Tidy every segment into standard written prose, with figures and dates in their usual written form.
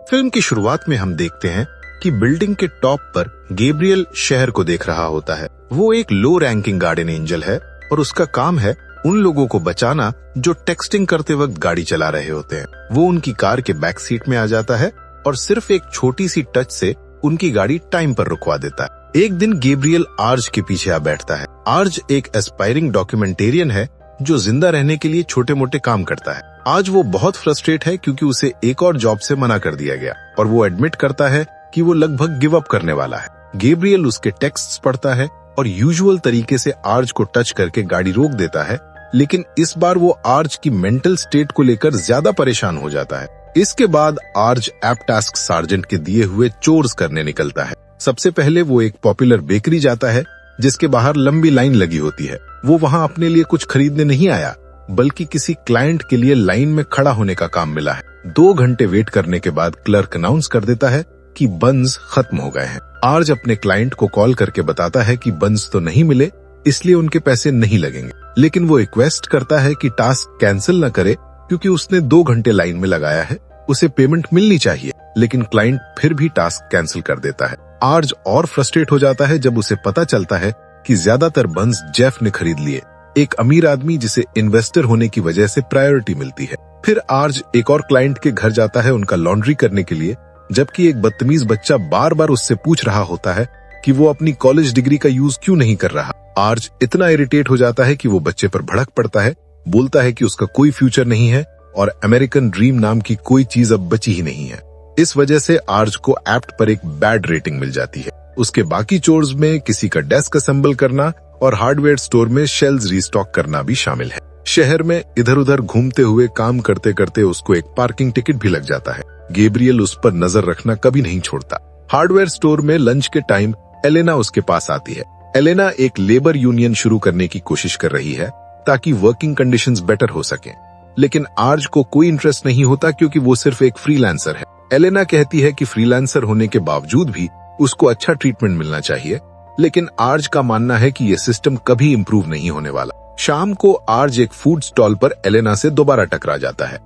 Film की शुरुआत में हम देखते हैं कि बिल्डिंग के टॉप पर गैब्रियल शहर को देख रहा होता है। वो एक लो रैंकिंग गार्डन एंजल है और उसका काम है उन लोगों को बचाना जो टेक्सटिंग करते वक्त गाड़ी चला रहे होते हैं। वो उनकी कार के बैक सीट में आ जाता है और सिर्फ एक छोटी सी टच से उनकी गाड़ी टाइम पर रुकवा देता है। एक दिन गैब्रियल आर्ज के पीछे आ बैठता है। आर्ज एक एस्पायरिंग डॉक्यूमेंटेरियन है जो जिंदा रहने के लिए छोटे मोटे काम करता है। आज वो बहुत फ्रस्ट्रेट है क्योंकि उसे एक और जॉब से मना कर दिया गया और वो एडमिट करता है कि वो लगभग गिव अप करने वाला है। गैब्रियल उसके टेक्स्ट्स पढ़ता है और यूजुअल तरीके से आर्ज को टच करके गाड़ी रोक देता है, लेकिन इस बार वो आर्ज की मेंटल स्टेट को लेकर ज्यादा परेशान हो जाता है। इसके बाद आर्ज एप टास्क सार्जेंट के दिए हुए चोर्स करने निकलता है। सबसे पहले वो एक पॉपुलर बेकरी जाता है जिसके बाहर लंबी लाइन लगी होती है। वो वहाँ अपने लिए कुछ खरीदने नहीं आया बल्कि किसी क्लाइंट के लिए लाइन में खड़ा होने का काम मिला है। 2 घंटे वेट करने के बाद क्लर्क अनाउंस कर देता है कि बन्स खत्म हो गए हैं। आर्ज अपने क्लाइंट को कॉल करके बताता है कि बन्स तो नहीं मिले इसलिए उनके पैसे नहीं लगेंगे, लेकिन वो रिक्वेस्ट करता है कि टास्क कैंसिल न करे क्योंकि उसने 2 घंटे लाइन में लगाया है, उसे पेमेंट मिलनी चाहिए। लेकिन क्लाइंट फिर भी टास्क कैंसिल कर देता है। आर्ज और फ्रस्ट्रेट हो जाता है जब उसे पता चलता है कि ज्यादातर बन्स जेफ ने खरीद लिए, एक अमीर आदमी जिसे इन्वेस्टर होने की वजह से प्रायोरिटी मिलती है। फिर आर्ज एक और क्लाइंट के घर जाता है उनका लॉन्ड्री करने के लिए, जबकि एक बदतमीज बच्चा बार बार उससे पूछ रहा होता है कि वो अपनी कॉलेज डिग्री का यूज क्यों नहीं कर रहा। आर्ज इतना इरिटेट हो जाता है कि वो बच्चे पर भड़क पड़ता है, बोलता है कि उसका कोई फ्यूचर नहीं है और अमेरिकन ड्रीम नाम की कोई चीज अब बची ही नहीं है। इस वजह से आर्ज को एप्ट पर एक बैड रेटिंग मिल जाती है। उसके बाकी चोर्स में किसी का डेस्क असेंबल करना और हार्डवेयर स्टोर में शेल्व्स रीस्टॉक करना भी शामिल है। शहर में इधर उधर घूमते हुए काम करते करते उसको एक पार्किंग टिकट भी लग जाता है। गैब्रियल उस पर नजर रखना कभी नहीं छोड़ता। हार्डवेयर स्टोर में लंच के टाइम एलेना उसके पास आती है। एलेना एक लेबर यूनियन शुरू करने की कोशिश कर रही है ताकि वर्किंग कंडीशंस बेटर हो सके, लेकिन आर्ज को कोई इंटरेस्ट नहीं होता क्योंकि वो सिर्फ एक फ्रीलांसर है। एलेना कहती है कि फ्रीलांसर होने के बावजूद भी उसको अच्छा ट्रीटमेंट मिलना चाहिए, लेकिन आर्ज का मानना है कि ये सिस्टम कभी इम्प्रूव नहीं होने वाला। शाम को आर्ज एक फूड स्टॉल पर एलेना से दोबारा टकरा जाता है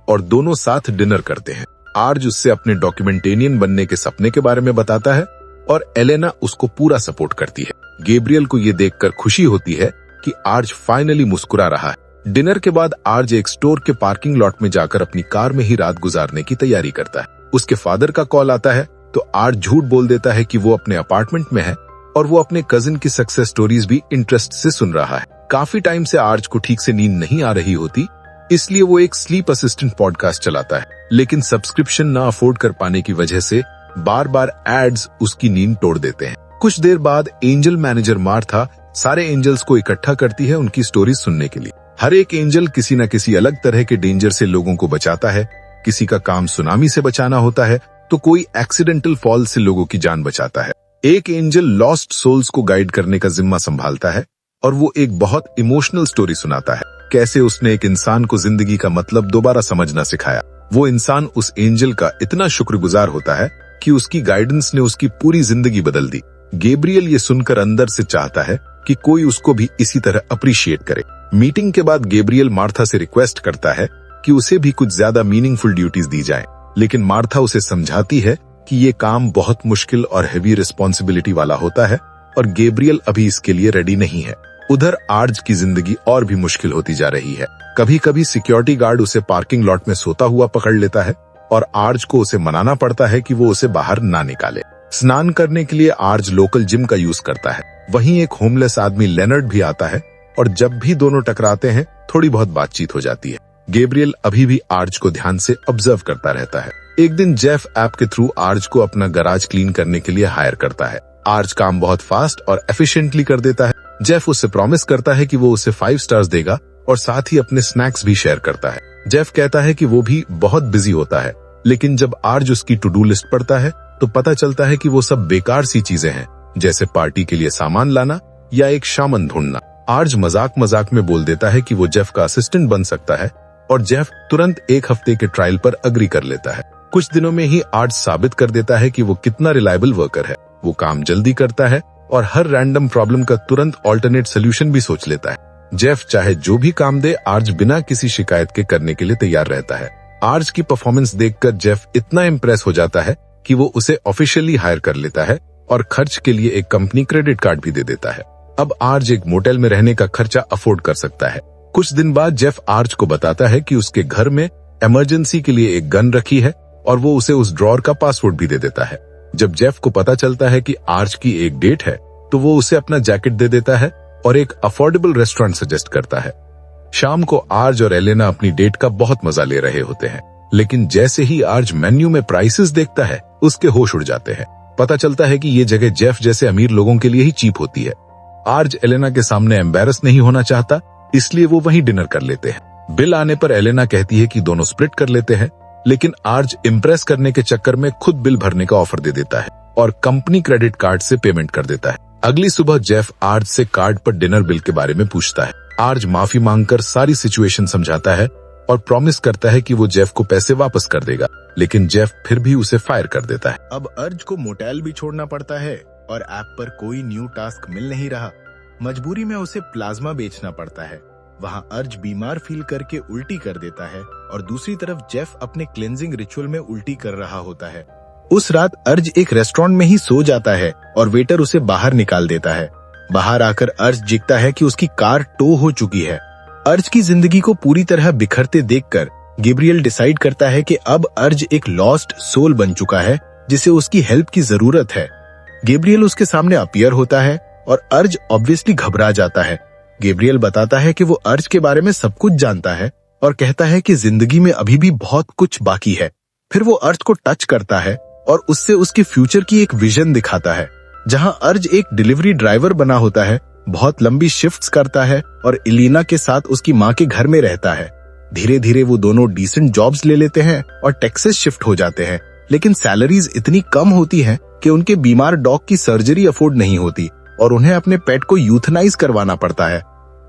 और दोनों साथ डिनर करते हैं। आर्ज उससे अपने डॉक्यूमेंटेरियन बनने के सपने के बारे में बताता है और एलेना उसको पूरा सपोर्ट करती है। गैब्रियल को ये देखकर खुशी होती है कि आर्ज फाइनली मुस्कुरा रहा है। डिनर के बाद आर्ज एक स्टोर के पार्किंग लॉट में जाकर अपनी कार में ही रात गुजारने की तैयारी करता है। उसके फादर का कॉल आता है तो आर्ज झूठ बोल देता है कि वो अपने अपार्टमेंट में है और वो अपने कजिन की सक्सेस स्टोरीज भी इंटरेस्ट से सुन रहा है। काफी टाइम से आर्ज को ठीक से नींद नहीं आ रही होती, इसलिए वो एक स्लीप असिस्टेंट पॉडकास्ट चलाता है, लेकिन सब्सक्रिप्शन ना अफोर्ड कर पाने की वजह से बार बार एड्स उसकी नींद तोड़ देते हैं। कुछ देर बाद एंजल मैनेजर मार्था सारे एंजल्स को इकट्ठा करती है उनकी स्टोरीज सुनने के लिए। हर एक एंजल किसी न किसी अलग तरह के डेंजर से लोगों को बचाता है। किसी का काम सुनामी से बचाना होता है तो कोई एक्सीडेंटल फॉल से लोगों की जान बचाता है। एक एंजल लॉस्ट सोल्स को गाइड करने का जिम्मा संभालता है और वो एक बहुत इमोशनल स्टोरी सुनाता है, कैसे उसने एक इंसान को जिंदगी का मतलब दोबारा समझना सिखाया। वो इंसान उस एंजल का इतना शुक्रगुजार होता है कि उसकी गाइडेंस ने उसकी पूरी जिंदगी बदल दी। गैब्रियल ये सुनकर अंदर से चाहता है कि कोई उसको भी इसी तरह अप्रिशिएट करे। मीटिंग के बाद गैब्रियल मार्था से रिक्वेस्ट करता है कि उसे भी कुछ ज्यादा मीनिंगफुल ड्यूटीज दी जाए, लेकिन मार्था उसे समझाती है कि ये काम बहुत मुश्किल और हैवी रिस्पॉन्सिबिलिटी वाला होता है और गैब्रियल अभी इसके लिए रेडी नहीं है। उधर आर्ज की जिंदगी और भी मुश्किल होती जा रही है। कभी कभी सिक्योरिटी गार्ड उसे पार्किंग लॉट में सोता हुआ पकड़ लेता है और आर्ज को उसे मनाना पड़ता है कि वो उसे बाहर ना निकाले। स्नान करने के लिए आर्ज लोकल जिम का यूज करता है। वहीं एक होमलेस आदमी लेनर्ड भी आता है और जब भी दोनों टकराते हैं थोड़ी बहुत बातचीत हो जाती है। गैब्रियल अभी भी आर्ज को ध्यान से ऑब्जर्व करता रहता है। एक दिन जेफ ऐप के थ्रू आर्ज को अपना गैराज क्लीन करने के लिए हायर करता है। आर्ज काम बहुत फास्ट और एफिशिएंटली कर देता है। जेफ उससे प्रॉमिस करता है कि वो उसे 5 स्टार्स देगा और साथ ही अपने स्नैक्स भी शेयर करता है। जेफ कहता है कि वो भी बहुत बिजी होता है, लेकिन जब आर्ज उसकी टू डू लिस्ट पढ़ता है तो पता चलता है कि वो सब बेकार सी चीजें हैं, जैसे पार्टी के लिए सामान लाना या एक शामन ढूंढना। आर्ज मजाक मजाक में बोल देता है कि वो जेफ का असिस्टेंट बन सकता है और जेफ तुरंत 1 हफ्ते के ट्रायल पर अग्री कर लेता है। कुछ दिनों में ही आर्ज साबित कर देता है कि वो कितना रिलायबल वर्कर है। वो काम जल्दी करता है और हर रैंडम प्रॉब्लम का तुरंत ऑल्टरनेट सोल्यूशन भी सोच लेता है। जेफ चाहे जो भी काम दे, आर्ज बिना किसी शिकायत के करने के लिए तैयार रहता है। आर्ज की परफॉर्मेंस देखकर जेफ इतना इम्प्रेस हो जाता है कि वो उसे ऑफिशियली हायर कर लेता है और खर्च के लिए एक कंपनी क्रेडिट कार्ड भी दे देता है। अब आर्ज एक मोटेल में रहने का खर्चा अफोर्ड कर सकता है। कुछ दिन बाद जेफ आर्ज को बताता है कि उसके घर में इमरजेंसी के लिए एक गन रखी है और वो उसे उस ड्रॉर का पासवर्ड भी दे देता है। जब जेफ को पता चलता है कि आर्ज की एक डेट है तो वो उसे अपना जैकेट दे देता है और एक अफोर्डेबल रेस्टोरेंट सजेस्ट करता है। शाम को आर्ज और एलेना अपनी डेट का बहुत मजा ले रहे होते हैं, लेकिन जैसे ही आर्ज मेन्यू में प्राइसेस देखता है उसके होश उड़ जाते हैं। पता चलता है कि ये जगह जेफ जैसे अमीर लोगों के लिए ही चीप होती है। आर्ज एलेना के सामने एम्बैरस नहीं होना चाहता, इसलिए वो वहीं डिनर कर लेते हैं। बिल आने पर एलेना कहती है कि दोनों स्प्लिट कर लेते हैं, लेकिन आर्ज इम्प्रेस करने के चक्कर में खुद बिल भरने का ऑफर दे देता है और कंपनी क्रेडिट कार्ड से पेमेंट कर देता है। अगली सुबह जेफ आर्ज से कार्ड पर डिनर बिल के बारे में पूछता है। आर्ज माफी मांगकर सारी सिचुएशन समझाता है और प्रॉमिस करता है कि वो जेफ को पैसे वापस कर देगा, लेकिन जेफ फिर भी उसे फायर कर देता है। अब अर्ज को मोटेल भी छोड़ना पड़ता है और ऐप पर कोई न्यू टास्क मिल नहीं रहा। मजबूरी में उसे प्लाज्मा बेचना पड़ता है। वहाँ अर्ज बीमार फील करके उल्टी कर देता है और दूसरी तरफ जेफ अपने क्लेंजिंग रिचुअल में उल्टी कर रहा होता है। उस रात अर्ज एक रेस्टोरेंट में ही सो जाता है और वेटर उसे बाहर निकाल देता है। बाहर आकर अर्ज दिखता है कि उसकी कार टो हो चुकी है। अर्ज की जिंदगी को पूरी तरह बिखरते देखकर गैब्रियल डिसाइड करता है कि अब अर्ज एक लॉस्ट सोल बन चुका है जिसे उसकी हेल्प की जरूरत है। गैब्रियल उसके सामने अपीयर होता है और अर्ज ऑब्वियसली घबरा जाता है। गैब्रियल बताता है कि वो अर्ज के बारे में सब कुछ जानता है और कहता है कि जिंदगी में अभी भी बहुत कुछ बाकी है। फिर वो अर्ज को टच करता है और उससे उसके फ्यूचर की एक विजन दिखाता है, जहां अर्ज एक डिलीवरी ड्राइवर बना होता है, बहुत लंबी शिफ्ट्स करता है और एलिना के साथ उसकी माँ के घर में रहता है। धीरे धीरे वो दोनों डिसेंट जॉब्स ले लेते हैं और टेक्सास शिफ्ट हो जाते हैं, लेकिन सैलरीज इतनी कम होती हैं कि उनके बीमार डॉग की सर्जरी अफोर्ड नहीं होती और उन्हें अपने पेट को यूथनाइज करवाना पड़ता है।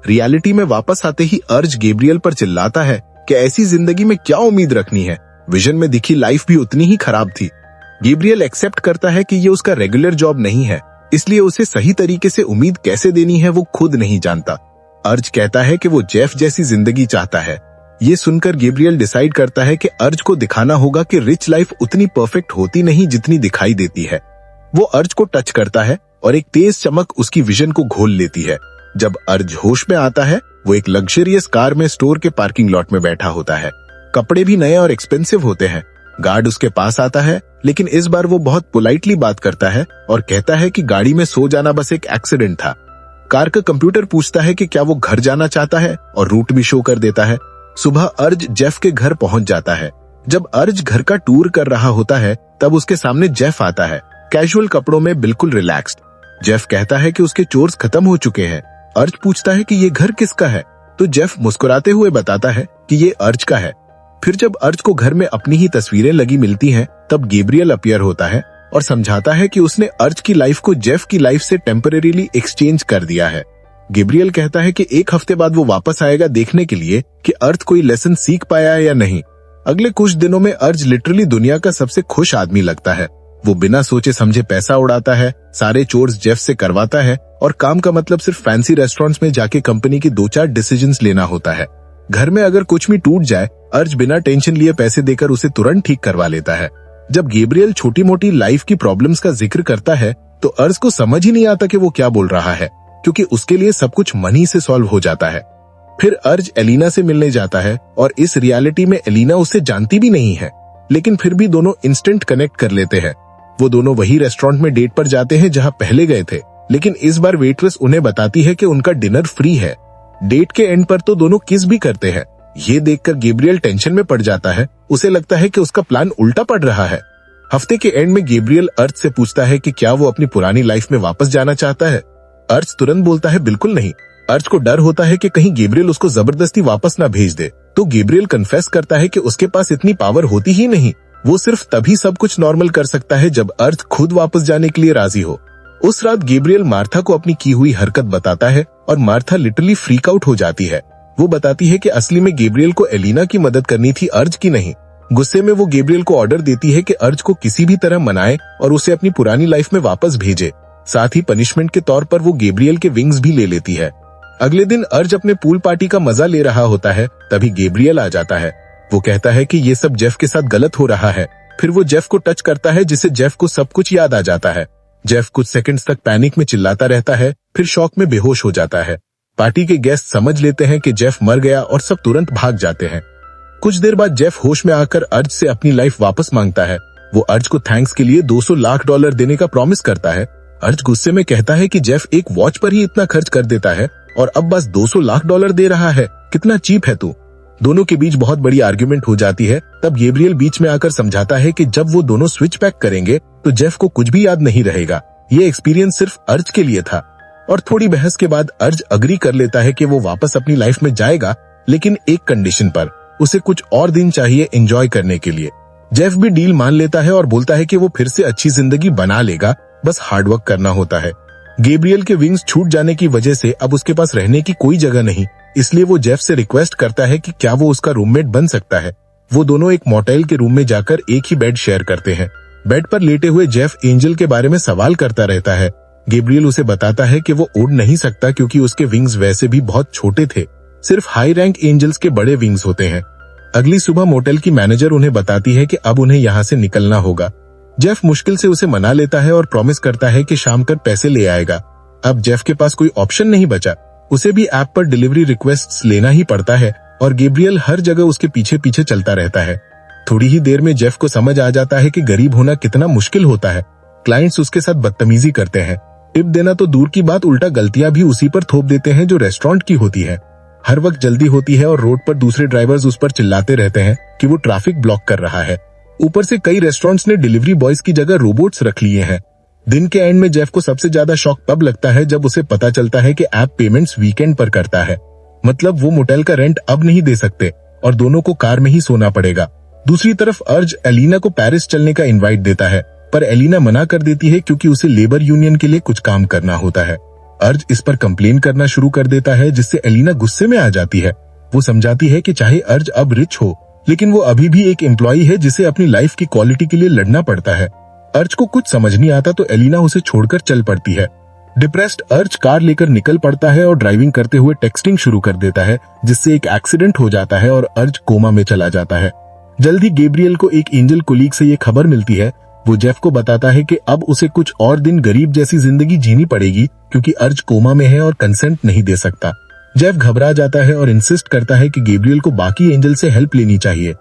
रियलिटी में वापस आते ही अर्ज गैब्रियल पर चिल्लाता है कि ऐसी जिंदगी में क्या उम्मीद रखनी है, विजन में दिखी लाइफ भी उतनी ही खराब थी। गैब्रियल एक्सेप्ट करता है कि ये उसका रेगुलर जॉब नहीं है, इसलिए उसे सही तरीके से उम्मीद कैसे देनी है वो खुद नहीं जानता। अर्ज कहता है कि वो जेफ जैसी जिंदगी चाहता है। ये सुनकर गैब्रियल डिसाइड करता है कि अर्ज को दिखाना होगा कि रिच लाइफ उतनी परफेक्ट होती नहीं जितनी दिखाई देती है। वो अर्ज को टच करता है और एक तेज चमक उसकी विजन को घोल लेती है। जब अर्ज होश में आता है वो एक लग्जरियस कार में स्टोर के पार्किंग लॉट में बैठा होता है। कपड़े भी नए और एक्सपेंसिव होते हैं। गार्ड उसके पास आता है, लेकिन इस बार वो बहुत पोलाइटली बात करता है और कहता है कि गाड़ी में सो जाना बस एक एक्सीडेंट था। कार का कंप्यूटर पूछता है कि क्या वो घर जाना चाहता है और रूट भी शो कर देता है। सुबह अर्ज जेफ के घर पहुंच जाता है। जब अर्ज घर का टूर कर रहा होता है तब उसके सामने जेफ आता है, कैजुअल कपड़ों में, बिल्कुल रिलैक्स्ड। जेफ कहता है कि उसके चोर्स खत्म हो चुके हैं। अर्ज पूछता है कि ये घर किसका है, तो जेफ मुस्कुराते हुए बताता है कि ये अर्ज का है। फिर जब अर्ज को घर में अपनी ही तस्वीरें लगी मिलती हैं, तब गैब्रियल अपीयर होता है और समझाता है कि उसने अर्ज की लाइफ को जेफ की लाइफ से टेम्परेरीली एक्सचेंज कर दिया है। गैब्रियल कहता है कि एक हफ्ते बाद वो वापस आएगा देखने के लिए कि अर्ज कोई लेसन सीख पाया है या नहीं। अगले कुछ दिनों में अर्ज लिटरली दुनिया का सबसे खुश आदमी लगता है। वो बिना सोचे समझे पैसा उड़ाता है, सारे चोर्स जेफ से करवाता है और काम का मतलब सिर्फ फैंसी रेस्टोरेंट्स में जाके कंपनी की 2-4 डिसीजंस लेना होता है। घर में अगर कुछ भी टूट जाए, अर्ज बिना टेंशन लिए पैसे देकर उसे तुरंत ठीक करवा लेता है। जब गैब्रियल छोटी मोटी लाइफ की प्रॉब्लम्स का जिक्र करता है तो अर्ज को समझ ही नहीं आता कि वो क्या बोल रहा है, क्योंकि उसके लिए सब कुछ मनी से सॉल्व हो जाता है। फिर अर्ज एलिना से मिलने जाता है और इस रियलिटी में एलिना उसे जानती भी नहीं है, लेकिन फिर भी दोनों इंस्टेंट कनेक्ट कर लेते हैं। वो दोनों वही रेस्टोरेंट में डेट पर जाते हैं जहां पहले गए थे, लेकिन इस बार वेट्रेस उन्हें बताती है कि उनका डिनर फ्री है। डेट के एंड पर तो दोनों किस भी करते हैं। ये देखकर गैब्रियल टेंशन में पड़ जाता है। उसे लगता है कि उसका प्लान उल्टा पड़ रहा है। हफ्ते के एंड में गैब्रियल अर्ज से पूछता है कि क्या वो अपनी पुरानी लाइफ में वापस जाना चाहता है। अर्ज तुरंत बोलता है बिल्कुल नहीं। अर्ज को डर होता है कि कहीं गैब्रियल उसको जबरदस्ती वापस ना भेज दे, तो गैब्रियल कन्फेस करता है कि उसके पास इतनी पावर होती ही नहीं। वो सिर्फ तभी सब कुछ नॉर्मल कर सकता है जब अर्ज खुद वापस जाने के लिए राजी हो। उस रात गैब्रियल मार्था को अपनी की हुई हरकत बताता है और मार्था लिटरली फ्रीक आउट हो जाती है। वो बताती है कि असली में गैब्रियल को एलिना की मदद करनी थी, अर्ज की नहीं। गुस्से में वो गैब्रियल को ऑर्डर देती है कि अर्ज को किसी भी तरह मनाए और उसे अपनी पुरानी लाइफ में वापस भेजे। साथ ही पनिशमेंट के तौर पर वो गैब्रियल के विंग्स भी ले लेती है। अगले दिन अर्ज अपने पूल पार्टी का मजा ले रहा होता है, तभी गैब्रियल आ जाता है। वो कहता है कि ये सब जेफ के साथ गलत हो रहा है। फिर वो जेफ को टच करता है जिससे जेफ को सब कुछ याद आ जाता है। जेफ कुछ सेकंड्स तक पैनिक में चिल्लाता रहता है, फिर शॉक में बेहोश हो जाता है। पार्टी के गेस्ट समझ लेते हैं कि जेफ मर गया और सब तुरंत भाग जाते हैं। कुछ देर बाद जेफ होश में आकर अर्ज से अपनी लाइफ वापस मांगता है। वो अर्ज को थैंक्स के लिए $200 लाख देने का प्रॉमिस करता है। अर्ज गुस्से में कहता है कि जेफ एक वॉच पर ही इतना खर्च कर देता है और अब बस $200 लाख दे रहा है, कितना चीप है तू। दोनों के बीच बहुत बड़ी आर्ग्यूमेंट हो जाती है। तब गैब्रियल बीच में आकर समझाता है कि जब वो दोनों स्विच बैक करेंगे तो जेफ को कुछ भी याद नहीं रहेगा। ये एक्सपीरियंस सिर्फ अर्ज के लिए था। और थोड़ी बहस के बाद अर्ज अग्री कर लेता है कि वो वापस अपनी लाइफ में जाएगा, लेकिन एक कंडीशन पर। उसे कुछ और दिन चाहिए एंजॉय करने के लिए। जेफ भी डील मान लेता है और बोलता है कि वो फिर से अच्छी जिंदगी बना लेगा, बस हार्डवर्क करना होता है। गैब्रियल के विंग्स छूट जाने की वजह से अब उसके पास रहने की कोई जगह नहीं, इसलिए वो जेफ से रिक्वेस्ट करता है कि क्या वो उसका रूममेट बन सकता है। वो दोनों एक मोटेल के रूम में जाकर एक ही बेड शेयर करते हैं। बेड पर लेटे हुए जेफ एंजल के बारे में सवाल करता रहता है। गैब्रियल उसे बताता है कि वो उड़ नहीं सकता क्योंकि उसके विंग्स वैसे भी बहुत छोटे थे, सिर्फ हाई रैंक एंजल्स के बड़े विंग्स होते हैं। अगली सुबह मोटेल की मैनेजर उन्हें बताती है कि अब उन्हें यहाँ से निकलना होगा। जेफ मुश्किल से उसे मना लेता है और प्रॉमिस करता है कि शाम तक पैसे ले आएगा। अब जेफ के पास कोई ऑप्शन नहीं बचा, उसे भी ऐप पर डिलीवरी रिक्वेस्ट्स लेना ही पड़ता है और गैब्रियल हर जगह उसके पीछे पीछे चलता रहता है। थोड़ी ही देर में जेफ को समझ आ जाता है कि गरीब होना कितना मुश्किल होता है। क्लाइंट्स उसके साथ बदतमीजी करते हैं, टिप देना तो दूर की बात, उल्टा गलतियां भी उसी पर थोप देते हैं जो रेस्टोरेंट की होती है। हर वक्त जल्दी होती है और रोड पर दूसरे ड्राइवर्स उस पर चिल्लाते रहते हैं कि वो ट्रैफिक ब्लॉक कर रहा है। ऊपर से कई रेस्टोरेंट्स ने डिलीवरी बॉयज की जगह रोबोट्स रख लिए हैं। दिन के एंड में जेफ को सबसे ज्यादा शॉक तब लगता है जब उसे पता चलता है कि ऐप पेमेंट्स वीकेंड पर करता है। मतलब वो मोटेल का रेंट अब नहीं दे सकते और दोनों को कार में ही सोना पड़ेगा। दूसरी तरफ अर्ज एलिना को पेरिस चलने का इनवाइट देता है, पर एलिना मना कर देती है क्योंकि उसे लेबर यूनियन के लिए कुछ काम करना होता है। अर्ज इस पर कंप्लेन करना शुरू कर देता है, जिससे एलिना गुस्से में आ जाती है। वो समझाती है कि चाहे अर्ज अब रिच हो, लेकिन वो अभी भी एक एम्प्लॉई है जिसे अपनी लाइफ की क्वालिटी के लिए लड़ना पड़ता है। अर्ज को कुछ समझ नहीं आता तो एलिना उसे छोड़कर चल पड़ती है। डिप्रेस्ड अर्ज कार लेकर निकल पड़ता है और ड्राइविंग करते हुए टेक्सटिंग शुरू कर देता है, जिससे एक एक्सीडेंट हो जाता है और अर्ज कोमा में चला जाता है। जल्द ही गैब्रियल को एक एंजल कोलीग से ये खबर मिलती है। वो जेफ को बताता है कि अब उसे कुछ और दिन गरीब जैसी जिंदगी जीनी पड़ेगी क्योंकि अर्ज कोमा में है और कंसेंट नहीं दे सकता। जेफ घबरा जाता है और इंसिस्ट करता है कि गैब्रियल को बाकी एंजल से हेल्प लेनी चाहिए।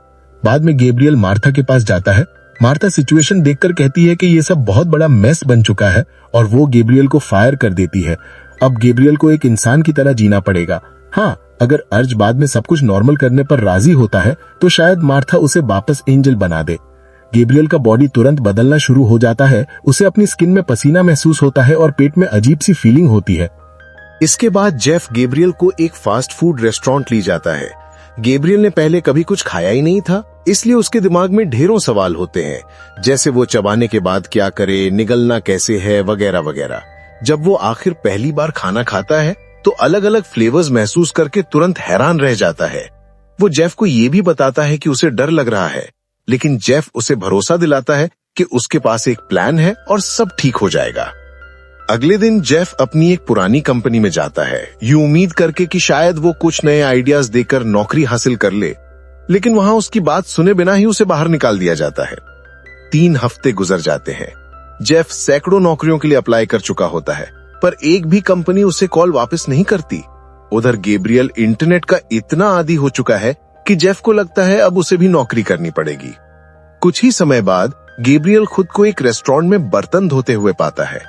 बाद में गैब्रियल मार्था के पास जाता है। मार्था सिचुएशन देखकर कहती है कि ये सब बहुत बड़ा मेस बन चुका है और वो गैब्रियल को फायर कर देती है। अब गैब्रियल को एक इंसान की तरह जीना पड़ेगा। हाँ, अगर अर्ज बाद में सब कुछ नॉर्मल करने पर राजी होता है तो शायद मार्था उसे वापस एंजल बना दे। गैब्रियल का बॉडी तुरंत बदलना शुरू हो जाता है। उसे अपनी स्किन में पसीना महसूस होता है और पेट में अजीब सी फीलिंग होती है। इसके बाद जेफ गैब्रियल को एक फास्ट फूड रेस्टोरेंट ले जाता है। गैब्रियल ने पहले कभी कुछ खाया ही नहीं था, इसलिए उसके दिमाग में ढेरों सवाल होते हैं, जैसे वो चबाने के बाद क्या करे, निगलना कैसे है, वगैरह वगैरह। जब वो आखिर पहली बार खाना खाता है तो अलग अलग फ्लेवर्स महसूस करके तुरंत हैरान रह जाता है। वो जेफ को ये भी बताता है कि उसे डर लग रहा है, लेकिन जेफ उसे भरोसा दिलाता है कि उसके पास एक प्लान है और सब ठीक हो जाएगा। अगले दिन जेफ अपनी एक पुरानी कंपनी में जाता है, यूं उम्मीद करके कि शायद वो कुछ नए आइडियाज देकर नौकरी हासिल कर ले, लेकिन वहां उसकी बात सुने बिना ही उसे बाहर निकाल दिया जाता है। 3 हफ्ते गुजर जाते हैं। जेफ सैकड़ों नौकरियों के लिए अप्लाई कर चुका होता है, पर एक भी कंपनी उसे कॉल वापस नहीं करती। उधर गैब्रियल इंटरनेट का इतना आदी हो चुका है कि जेफ को लगता है अब उसे भी नौकरी करनी पड़ेगी। कुछ ही समय बाद गैब्रियल खुद को एक रेस्टोरेंट में बर्तन धोते हुए पाता है।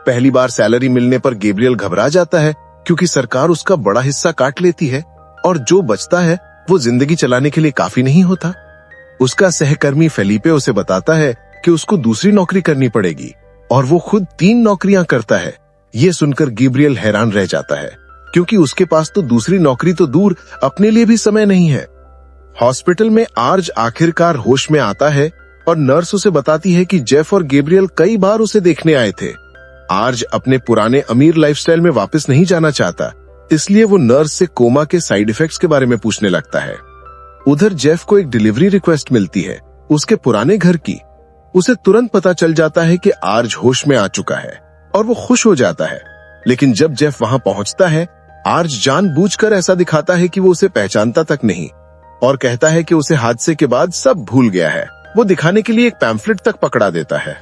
पहली बार सैलरी मिलने पर गैब्रियल घबरा जाता है क्योंकि सरकार उसका बड़ा हिस्सा काट लेती है और जो बचता है वो जिंदगी चलाने के लिए काफी नहीं होता। उसका सहकर्मी फेलिपे उसे बताता है कि उसको दूसरी नौकरी करनी पड़ेगी और वो खुद 3 नौकरियां करता है। ये सुनकर गैब्रियल हैरान रह जाता है क्योंकि उसके पास तो दूसरी नौकरी तो दूर, अपने लिए भी समय नहीं है। हॉस्पिटल में आर्ज आखिरकार होश में आता है और नर्स उसे बताती है कि जेफ और गैब्रियल कई बार उसे देखने आए थे। आर्ज अपने पुराने अमीर लाइफस्टाइल में वापस नहीं जाना चाहता, इसलिए वो नर्स से कोमा के साइड इफेक्ट्स के बारे में पूछने लगता है। उधर जेफ को एक डिलीवरी रिक्वेस्ट मिलती है उसके पुराने घर की। उसे तुरंत पता चल जाता है कि आर्ज होश में आ चुका है और वो खुश हो जाता है, लेकिन जब जेफ वहां पहुंचता है, आर्ज जानबूझकर ऐसा दिखाता है कि वो उसे पहचानता तक नहीं। और कहता है कि उसे हादसे के बाद सब भूल गया है। वो दिखाने के लिए एक पैम्फलेट तक पकड़ा देता है।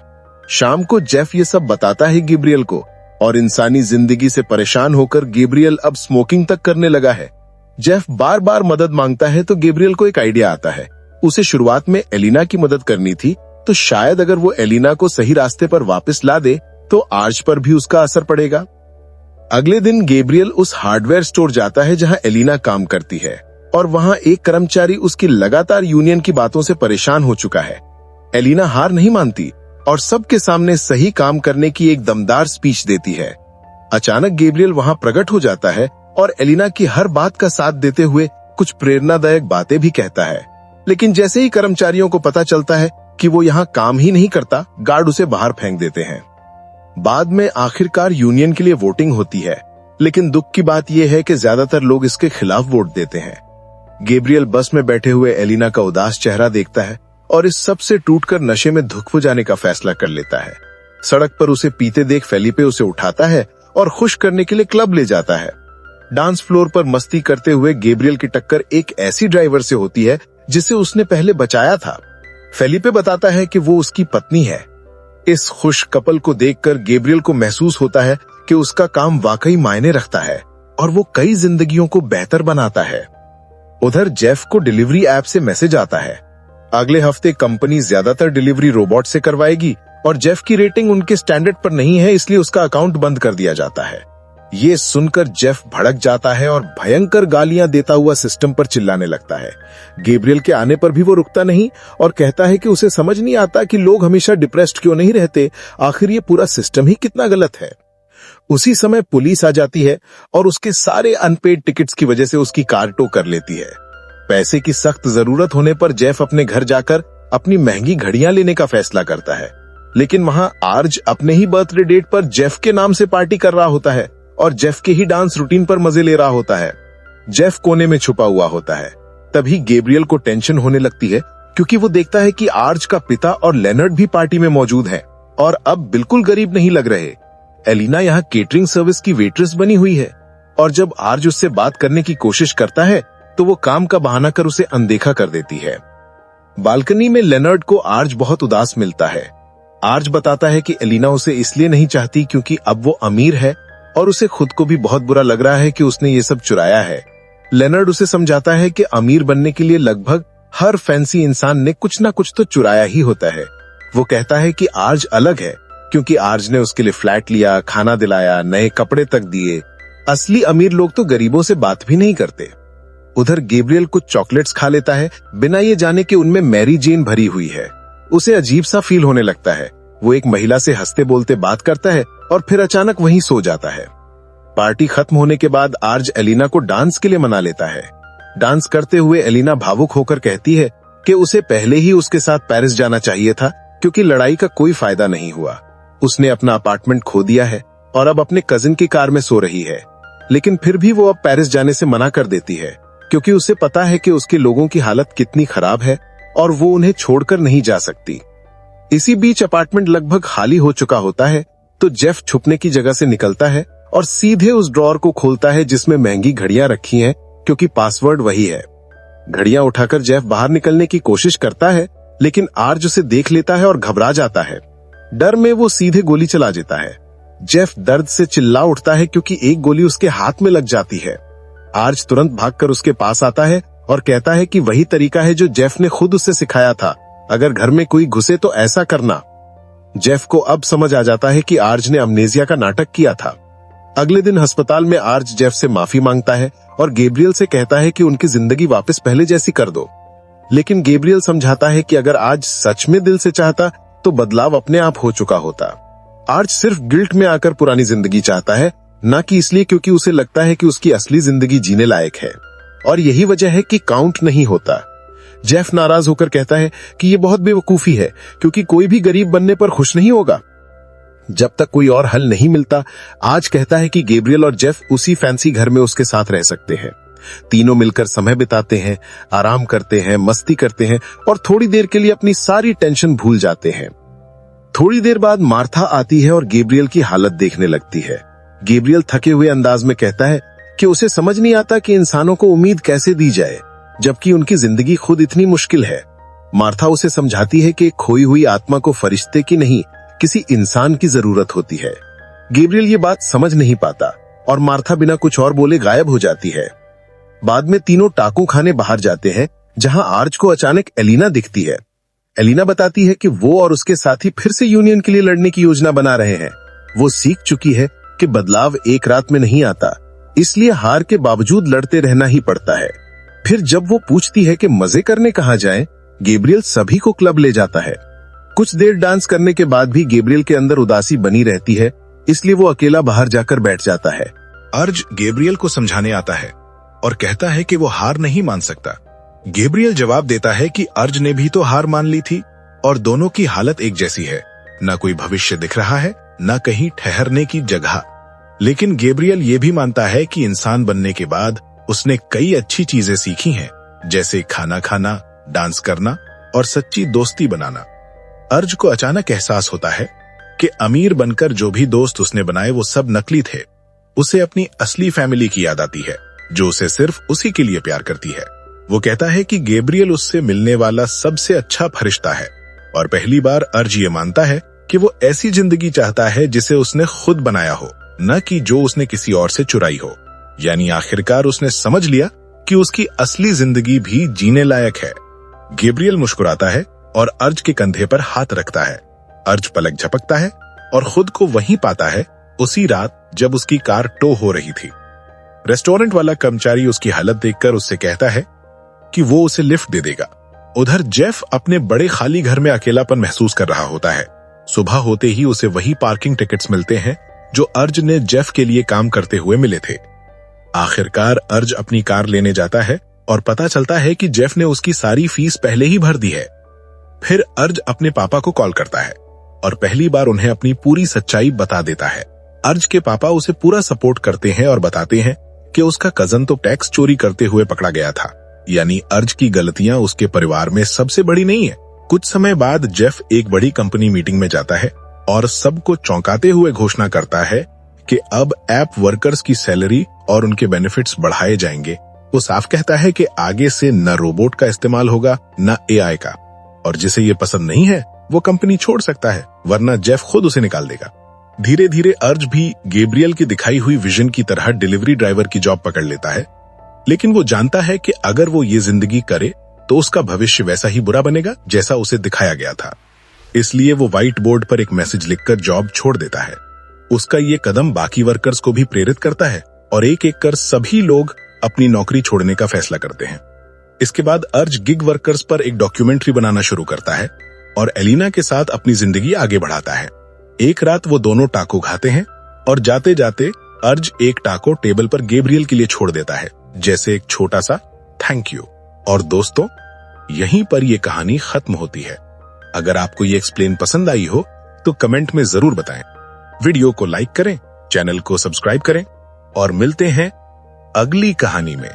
शाम को जेफ ये सब बताता है गैब्रियल को, और इंसानी जिंदगी से परेशान होकर गैब्रियल अब स्मोकिंग तक करने लगा है। जेफ बार बार मदद मांगता है तो गैब्रियल को एक आइडिया आता है। उसे शुरुआत में एलिना की मदद करनी थी, तो शायद अगर वो एलिना को सही रास्ते पर वापस ला दे तो आर्च पर भी उसका असर पड़ेगा। अगले दिन गैब्रियल उस हार्डवेयर स्टोर जाता है जहां एलिना काम करती है, और वहां एक कर्मचारी उसकी लगातार यूनियन की बातों से परेशान हो चुका है। एलिना हार नहीं मानती और सबके सामने सही काम करने की एक दमदार स्पीच देती है। अचानक गैब्रियल वहां प्रकट हो जाता है और एलिना की हर बात का साथ देते हुए कुछ प्रेरणादायक बातें भी कहता है। लेकिन जैसे ही कर्मचारियों को पता चलता है कि वो यहाँ काम ही नहीं करता, गार्ड उसे बाहर फेंक देते हैं। बाद में आखिरकार यूनियन के लिए वोटिंग होती है, लेकिन दुख की बात यह है कि ज्यादातर लोग इसके खिलाफ वोट देते हैं। गैब्रियल बस में बैठे हुए एलिना का उदास चेहरा देखता है और इस सब से टूटकर नशे में धुक जाने का फैसला कर लेता है। सड़क पर उसे पीते देख फेलिपे उसे उठाता है और खुश करने के लिए क्लब ले जाता है। डांस फ्लोर पर मस्ती करते हुए गैब्रियल की टक्कर एक ऐसी ड्राइवर से होती है जिसे उसने पहले बचाया था। फेलिपे बताता है कि वो उसकी पत्नी है। इस खुश कपल को देखकर गैब्रियल को महसूस होता है कि उसका काम वाकई मायने रखता है और वो कई जिंदगियों को बेहतर बनाता है। उधर जेफ को डिलीवरी ऐप से मैसेज आता है। अगले हफ्ते कंपनी ज्यादातर डिलीवरी रोबोट से करवाएगी और जेफ की रेटिंग उनके स्टैंडर्ड पर नहीं है, इसलिए उसका अकाउंट बंद कर दिया जाता है। ये सुनकर जेफ भड़क जाता है और भयंकर गालियां देता हुआ सिस्टम पर चिल्लाने लगता है। गैब्रियल के आने पर भी वो रुकता नहीं और कहता है कि उसे समझ नहीं आता कि लोग हमेशा डिप्रेस्ड क्यों नहीं रहते, आखिर ये पूरा सिस्टम ही कितना गलत है। उसी समय पुलिस आ जाती है और उसके सारे अनपेड टिकट्स की वजह से उसकी कार टो कर लेती है। पैसे की सख्त जरूरत होने पर जेफ अपने घर जाकर अपनी महंगी घड़ियां लेने का फैसला करता है, लेकिन वहां आर्ज अपने ही बर्थडे डेट पर जेफ के नाम से पार्टी कर रहा होता है और जेफ के ही डांस रूटीन पर मजे ले रहा होता है। जेफ कोने में छुपा हुआ होता है। तभी गैब्रियल को टेंशन होने लगती है क्योंकि वो देखता है कि आर्ज का पिता और लेनर्ड भी पार्टी में मौजूद हैं और अब बिल्कुल गरीब नहीं लग रहे। एलिना यहाँ केटरिंग सर्विस की वेट्रेस बनी हुई है और जब आर्ज उससे बात करने की कोशिश करता है तो वो काम का बहाना कर उसे अनदेखा कर देती है। बालकनी में लेनर्ड को आर्ज बहुत उदास मिलता है। आर्ज बताता है कि एलिना उसे इसलिए नहीं चाहती क्योंकि अब वो अमीर है और उसे खुद को भी बहुत बुरा लग रहा है कि उसने ये सब चुराया है। लेनर्ड उसे समझाता है कि अमीर बनने के लिए लगभग हर फैंसी इंसान ने कुछ ना कुछ तो चुराया ही होता है। वो कहता है कि आर्ज अलग है क्योंकि आर्ज ने उसके लिए फ्लैट लिया, खाना दिलाया, नए कपड़े तक दिए। असली अमीर लोग तो गरीबों से बात भी नहीं करते। उधर गैब्रियल कुछ चॉकलेट्स खा लेता है बिना ये जाने कि उनमें मैरी जेन भरी हुई है। उसे अजीब सा फील होने लगता है। वो एक महिला से हंसते बोलते बात करता है और फिर अचानक वहीं सो जाता है। पार्टी खत्म होने के बाद आर्ज एलिना को डांस के लिए मना लेता है। डांस करते हुए एलिना भावुक होकर कहती है कि उसे पहले ही उसके साथ पेरिस जाना चाहिए था क्योंकि लड़ाई का कोई फायदा नहीं हुआ। उसने अपना अपार्टमेंट खो दिया है और अब अपने कजिन की कार में सो रही है, लेकिन फिर भी वो अब पेरिस जाने से मना कर देती है क्योंकि उसे पता है कि उसके लोगों की हालत कितनी खराब है और वो उन्हें छोड़कर नहीं जा सकती। इसी बीच अपार्टमेंट लगभग खाली हो चुका होता है तो जेफ छुपने की जगह से निकलता है और सीधे उस ड्रॉर को खोलता है जिसमें महंगी घड़ियां रखी हैं क्योंकि पासवर्ड वही है। घड़ियां उठाकर जेफ बाहर निकलने की कोशिश करता है, लेकिन आर्ज उसे देख लेता है और घबरा जाता है। डर में वो सीधे गोली चला देता है। जेफ दर्द से चिल्ला उठता है क्योंकि एक गोली उसके हाथ में लग जाती है। आर्ज तुरंत भागकर उसके पास आता है और कहता है कि वही तरीका है जो जेफ ने खुद उसे सिखाया था, अगर घर में कोई घुसे तो ऐसा करना। जेफ को अब समझ आ जाता है कि आर्ज ने अमनेजिया का नाटक किया था। अगले दिन अस्पताल में आर्ज जेफ से माफी मांगता है और गैब्रियल से कहता है कि उनकी जिंदगी वापस पहले जैसी कर दो। लेकिन गैब्रियल समझाता है कि अगर आज सच में दिल से चाहता तो बदलाव अपने आप हो चुका होता। आर्ज सिर्फ गिल्ट में आकर पुरानी जिंदगी चाहता है, न कि इसलिए क्योंकि उसे लगता है कि उसकी असली जिंदगी जीने लायक है, और यही वजह है कि काउंट नहीं होता। जेफ नाराज होकर कहता है कि ये बहुत बेवकूफी है क्योंकि कोई भी गरीब बनने पर खुश नहीं होगा। जब तक कोई और हल नहीं मिलता, आज कहता है कि गैब्रियल और जेफ उसी फैंसी घर में उसके साथ रह सकते हैं। तीनों मिलकर समय बिताते हैं, आराम करते हैं, मस्ती करते हैं और थोड़ी देर के लिए अपनी सारी टेंशन भूल जाते हैं। थोड़ी देर बाद मार्था आती है और गैब्रियल की हालत देखने लगती है। गैब्रियल थके हुए अंदाज में कहता है कि उसे समझ नहीं आता कि इंसानों को उम्मीद कैसे दी जाए। जबकि उनकी जिंदगी खुद इतनी मुश्किल है। मार्था उसे समझाती है कि खोई हुई आत्मा को फरिश्ते की नहीं, किसी इंसान की जरूरत होती है। गैब्रियल ये बात समझ नहीं पाता और मार्था बिना कुछ और बोले गायब हो जाती है। बाद में तीनों टाकू खाने बाहर जाते हैं, जहां आर्च को अचानक एलिना दिखती है। एलिना बताती है कि वो और उसके साथी फिर से यूनियन के लिए लड़ने की योजना बना रहे हैं। वो सीख चुकी है कि बदलाव एक रात में नहीं आता, इसलिए हार के बावजूद लड़ते रहना ही पड़ता है। फिर जब वो पूछती है कि मजे करने कहाँ जाएं, गैब्रियल सभी को क्लब ले जाता है। कुछ देर डांस करने के बाद भी गैब्रियल के अंदर उदासी बनी रहती है, इसलिए वो अकेला बाहर जाकर बैठ जाता है। अर्ज गैब्रियल को समझाने आता है और कहता है कि वो हार नहीं मान सकता। गैब्रियल जवाब देता है कि अर्ज ने भी तो हार मान ली थी और दोनों की हालत एक जैसी है, न कोई भविष्य दिख रहा है, न कहीं ठहरने की जगह। लेकिन गैब्रियल ये भी मानता है कि इंसान बनने के बाद उसने कई अच्छी चीजें सीखी हैं, जैसे खाना खाना, डांस करना और सच्ची दोस्ती बनाना। अर्ज को अचानक एहसास होता है कि अमीर बनकर जो भी दोस्त उसने बनाए वो सब नकली थे। उसे अपनी असली फैमिली की याद आती है, जो उसे सिर्फ उसी के लिए प्यार करती है। वो कहता है कि गैब्रियल उससे मिलने वाला सबसे अच्छा फरिश्ता है और पहली बार अर्ज ये मानता है कि वो ऐसी जिंदगी चाहता है जिसे उसने खुद बनाया हो, न कि जो उसने किसी और से चुराई हो। यानी आखिरकार उसने समझ लिया कि उसकी असली जिंदगी भी जीने लायक है। गैब्रियल मुस्कुराता है और अर्ज के कंधे पर हाथ रखता है। अर्ज पलक झपकता है और खुद को वहीं पाता है, उसी रात जब उसकी कार टो हो रही थी। रेस्टोरेंट वाला कर्मचारी उसकी हालत देखकर उससे कहता है कि वो उसे लिफ्ट दे देगा। उधर जेफ अपने बड़े खाली घर में अकेलापन महसूस कर रहा होता है। सुबह होते ही उसे वही पार्किंग टिकट्स मिलते हैं जो अर्ज ने जेफ के लिए काम करते हुए मिले थे। आखिरकार अर्ज अपनी कार लेने जाता है और पता चलता है कि जेफ ने उसकी सारी फीस पहले ही भर दी है। फिर अर्ज अपने पापा को कॉल करता है और पहली बार उन्हें अपनी पूरी सच्चाई बता देता है। अर्ज के पापा उसे पूरा सपोर्ट करते हैं और बताते हैं कि उसका कजन तो टैक्स चोरी करते हुए पकड़ा गया था। यानी अर्ज की गलतियां उसके परिवार में सबसे बड़ी नहीं है। कुछ समय बाद जेफ एक बड़ी कंपनी मीटिंग में जाता है और सबको चौंकाते हुए घोषणा करता है कि अब ऐप वर्कर्स की सैलरी और उनके बेनिफिट्स बढ़ाए जाएंगे। वो साफ कहता है कि आगे से न रोबोट का इस्तेमाल होगा न एआई का, और जिसे ये पसंद नहीं है वो कंपनी छोड़ सकता है, वरना जेफ खुद उसे निकाल देगा। धीरे धीरे अर्ज भी गैब्रियल की दिखाई हुई विजन की तरह डिलीवरी ड्राइवर की जॉब पकड़ लेता है, लेकिन वो जानता है कि अगर वो ये जिंदगी करे तो उसका भविष्य वैसा ही बुरा बनेगा जैसा उसे दिखाया गया था। इसलिए वो व्हाइट बोर्ड पर एक मैसेज लिखकर जॉब छोड़ देता है। उसका ये कदम बाकी वर्कर्स को भी प्रेरित करता है और एक एक कर सभी लोग अपनी नौकरी छोड़ने का फैसला करते हैं। इसके बाद अर्ज गिग वर्कर्स पर एक डॉक्यूमेंट्री बनाना शुरू करता है और एलिना के साथ अपनी जिंदगी आगे बढ़ाता है। एक रात वो दोनों टाको खाते हैं और जाते जाते अर्ज एक टाको टेबल पर गैब्रियल के लिए छोड़ देता है, जैसे एक छोटा सा थैंक यू। और दोस्तों, यहीं पर ये कहानी खत्म होती है। अगर आपको ये एक्सप्लेन पसंद आई हो तो कमेंट में जरूर बताएं। वीडियो को लाइक करें, चैनल को सब्सक्राइब करें और मिलते हैं अगली कहानी में।